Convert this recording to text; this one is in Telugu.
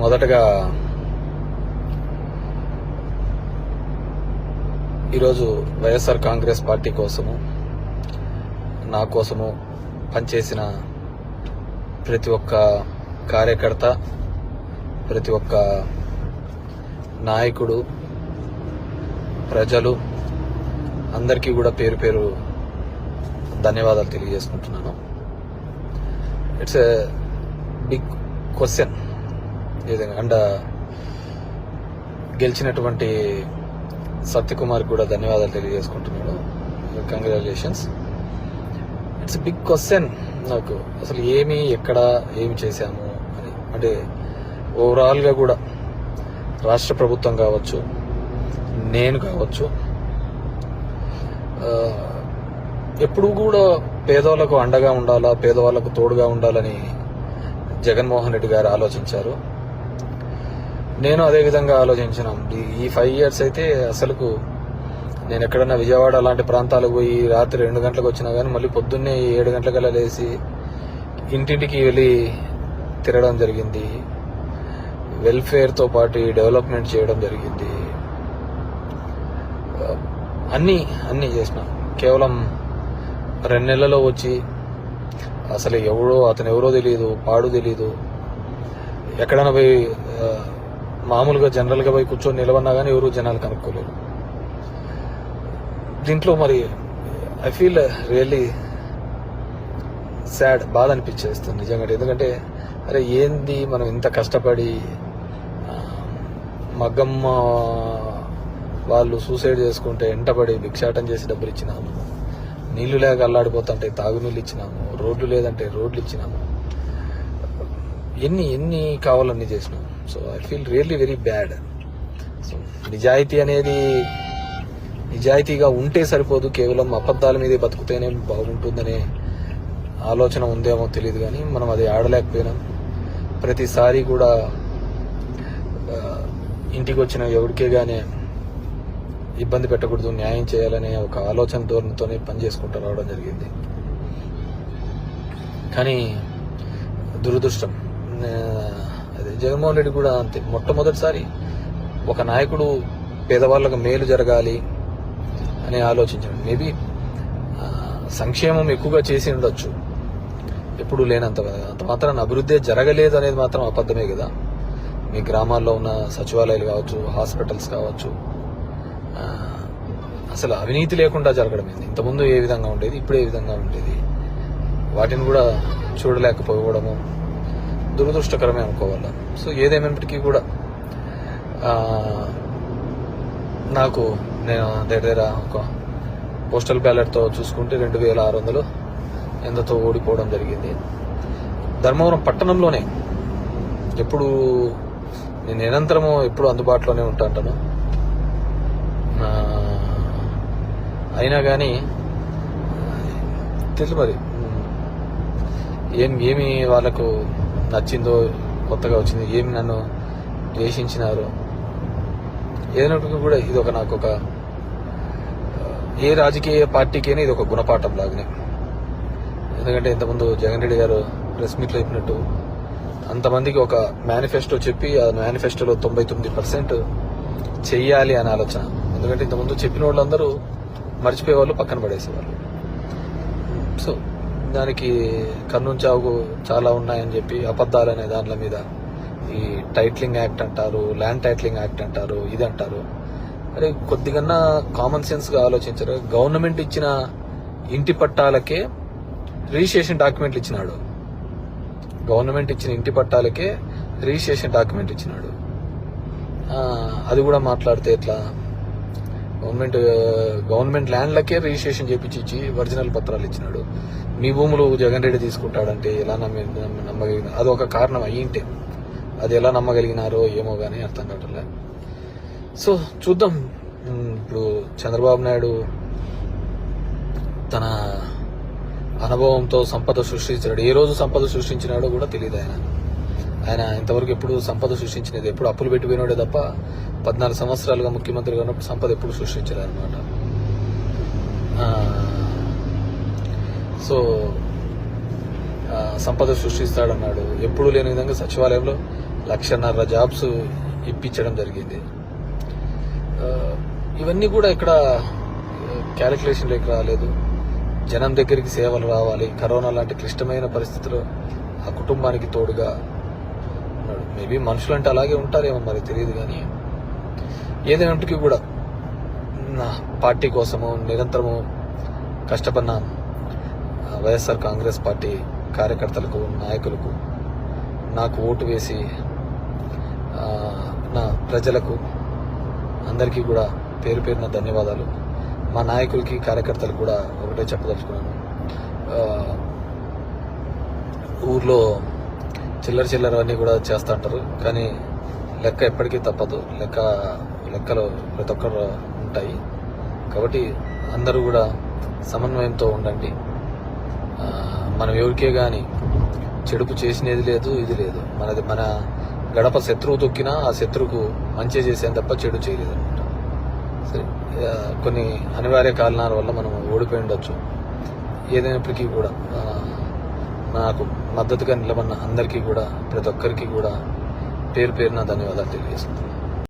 మొదటగా ఈరోజు వైఎస్ఆర్ కాంగ్రెస్ పార్టీ కోసము, నా కోసము పనిచేసిన ప్రతి ఒక్క కార్యకర్త, ప్రతి ఒక్క నాయకుడు, ప్రజలు అందరికీ కూడా పేరు పేరు ధన్యవాదాలు తెలియజేసుకుంటున్నాను. It's a big question. And గెలిచినటువంటి సత్యకుమార్ కూడా ధన్యవాదాలు తెలియజేసుకుంటున్నాను. కంగ్రాచులేషన్స్. ఇట్స్ బిగ్ క్వశ్చన్ నాకు, అసలు ఎక్కడ ఏమి చేశాము అని. అంటే ఓవరాల్గా కూడా రాష్ట్ర ప్రభుత్వం కావచ్చు, నేను కావచ్చు, ఎప్పుడు కూడా పేదవాళ్ళకు అండగా ఉండాలా, పేదవాళ్ళకు తోడుగా ఉండాలని జగన్మోహన్ రెడ్డి గారు ఆలోచించారు. నేను అదే విధంగా ఆలోచించినాం. ఈ 5 years అయితే అసలుకు నేను ఎక్కడన్నా విజయవాడ అలాంటి ప్రాంతాలకు పోయి రాత్రి 2 గంటలకు వచ్చినా కానీ మళ్ళీ పొద్దున్నే 7 గంటలకల్లా లేచి ఇంటింటికి వెళ్ళి తిరగడం జరిగింది. వెల్ఫేర్తో పాటు డెవలప్మెంట్ చేయడం జరిగింది. అన్నీ చేసిన. కేవలం 2 నెలల్లో వచ్చి అసలు అతను ఎవరో తెలియదు, పాడు తెలియదు. ఎక్కడైనా పోయి మామూలుగా జనరల్గా పోయి కూర్చొని నిలవన్నా కానీ ఎవరు జనాలు కనుక్కోలేరు. దీంట్లో మరి ఐ ఫీల్ రియల్లీ సాడ్, బాధ అనిపించేస్తుంది నిజంగా. ఎందుకంటే అరే ఏంది మనం ఇంత కష్టపడి, మగ్గమ్మ వాళ్ళు సూసైడ్ చేసుకుంటే ఎంటపడి భిక్షాటం చేసి డబ్బులు ఇచ్చినాము, నీళ్లు లేక అల్లాడిపోతుంటే తాగునీళ్ళు ఇచ్చినాము, రోడ్లు లేదంటే రోడ్లు ఇచ్చినాము, ఎన్ని కావాలన్నీ చేసినాము. So I feel really very bad. So నిజాయితీగా ఉంటే సరిపోదు, కేవలం అబద్ధాల మీదే బతుకుతేనే బాగుంటుందనే ఆలోచన ఉందేమో తెలియదు. కానీ మనం అది ఆడలేకపోయినాం. ప్రతిసారి కూడా ఇంటికి వచ్చిన ఎవరికే కానీ ఇబ్బంది పెట్టకూడదు, న్యాయం చేయాలనే ఒక ఆలోచన ధోరణితోనే పనిచేసుకుంటూ రావడం జరిగింది. కానీ దురదృష్టం, అదే జగన్మోహన్ రెడ్డి కూడా అంతే. మొట్టమొదటిసారి ఒక నాయకుడు పేదవాళ్ళకు మేలు జరగాలి అని ఆలోచించాడు. మేబీ సంక్షేమం ఎక్కువగా చేసి ఉండొచ్చు, ఎప్పుడు లేనంత అంత మాత్రాన అభివృద్ధి జరగలేదు అనేది మాత్రం అబద్ధమే కదా. మీ గ్రామాల్లో ఉన్న సచివాలయాలు కావచ్చు, హాస్పిటల్స్ కావచ్చు, అసలు అవినీతి లేకుండా జరగడం ఏంది? ఇంతకుముందు ఏ విధంగా ఉండేది, ఇప్పుడు ఏ విధంగా ఉండేది, వాటిని కూడా చూడలేకపోవడము దురదృష్టకరమే అనుకోవాలి. సో ఏదేమైనప్పటికీ కూడా నేను దగ్గర ఒక పోస్టల్ బ్యాలెట్తో చూసుకుంటే 2600 ఎంతతో ఓడిపోవడం జరిగింది. ధర్మవరం పట్టణంలోనే ఎప్పుడు నేను నిరంతరము ఎప్పుడు అందుబాటులోనే ఉంటాను. అయినా కానీ తెలుసు మరి ఏమి వాళ్ళకు నచ్చిందో, కొత్తగా వచ్చింది, ఏమి నన్ను ద్వేషించినారో, ఏదైనప్పటికీ కూడా ఇది ఏ రాజకీయ పార్టీకైనా ఇది ఒక గుణపాఠం లాగానే. ఎందుకంటే ఇంతకుముందు జగన్ రెడ్డి గారు ప్రెస్ మీట్లో చెప్పినట్టు అంతమందికి ఒక మేనిఫెస్టో చెప్పి ఆ మేనిఫెస్టోలో 99% చెయ్యాలి అనే ఆలోచన. ఎందుకంటే ఇంతకుముందు చెప్పిన వాళ్ళందరూ మర్చిపోయేవాళ్ళు, పక్కన పడేసేవాళ్ళు. సో దానికి కన్నుంచావు చాలా ఉన్నాయని చెప్పి అబద్ధాలు అనే దాంట్ల మీద ఈ టైటిలింగ్ యాక్ట్ అంటారు, ల్యాండ్ టైటిలింగ్ యాక్ట్ అంటారు, ఇది అంటారు. అరే కొద్దిగా కామన్ సెన్స్గా ఆలోచించారు. గవర్నమెంట్ ఇచ్చిన ఇంటి పట్టాలకే రిజిస్ట్రేషన్ డాక్యుమెంట్లు ఇచ్చినాడు. గవర్నమెంట్ ఇచ్చిన ఇంటి పట్టాలకే రిజిస్ట్రేషన్ డాక్యుమెంట్ ఇచ్చినాడు. అది కూడా మాట్లాడితే ఎట్లా? గవర్నమెంట్ ల్యాండ్లకే రిజిస్ట్రేషన్ చేపించి ఒరిజినల్ పత్రాలు ఇచ్చినాడు. మీ భూములు జగన్ రెడ్డి తీసుకుంటాడంటే ఎలా నమ్మగలిగిన? అది ఒక కారణం అయ్యింటే అది ఎలా నమ్మగలిగినారో ఏమో కానీ అర్థం కావట్లే. సో చూద్దాం. ఇప్పుడు చంద్రబాబు నాయుడు తన అనుభవంతో సంపద సృష్టించాడు. ఏ రోజు సంపద సృష్టించినాడో కూడా తెలియదు. ఆయన ఇంతవరకు ఎప్పుడు సంపద సృష్టించినది, ఎప్పుడు అప్పులు పెట్టిపోయినాడే తప్ప 14 సంవత్సరాలుగా ముఖ్యమంత్రిగా ఉన్నప్పుడు సంపద ఎప్పుడు సృష్టించారు అనమాట. సో సంపద సృష్టిస్తాడన్నాడు. ఎప్పుడు లేని విధంగా సచివాలయంలో 1,50,000 జాబ్స్ ఇప్పించడం జరిగింది. ఇవన్నీ కూడా ఇక్కడ క్యాలిక్యులేషన్లోకి రాలేదు. జనం దగ్గరికి సేవలు రావాలి. కరోనా లాంటి క్లిష్టమైన పరిస్థితుల్లో ఆ కుటుంబానికి తోడుగా ఉన్నాడు. మేబీ మనుషులంటే అలాగే ఉంటారేమో మరి తెలియదు, కానీ ఏదైనప్పటికీ కూడా నా పార్టీ కోసము నిరంతరము కష్టపడిన వైఎస్ఆర్ కాంగ్రెస్ పార్టీ కార్యకర్తలకు, నాయకులకు, నాకు ఓటు వేసి నా ప్రజలకు అందరికీ కూడా పేరు పేరున ధన్యవాదాలు. మా నాయకులకి, కార్యకర్తలకు కూడా ఒకటే చెప్పదలుచుకున్నాను. ఊర్లో చిల్లర అన్నీ కూడా చేస్తూ ఉంటారు, కానీ లెక్క ఎప్పటికీ తప్పదు. లెక్కలు ప్రతి ఒక్కరు ఉంటాయి. కాబట్టి అందరూ కూడా సమన్వయంతో ఉండండి. మనం ఎవరికే కానీ చెడుపు చేసినది లేదు, ఇది లేదు. మన గడప శత్రువు తొక్కినా ఆ శత్రువుకు మంచి చేసేది తప్ప చెడు చేయలేదు అనమాట. సరే, కొన్ని అనివార్య కారణాల వల్ల మనం ఓడిపోయి ఉండొచ్చు. ఏదైనప్పటికీ కూడా నాకు మద్దతుగా నిలబడిన అందరికీ కూడా, ప్రతి ఒక్కరికి కూడా పేరున ధన్యవాదాలు తెలియజేస్తున్నాను.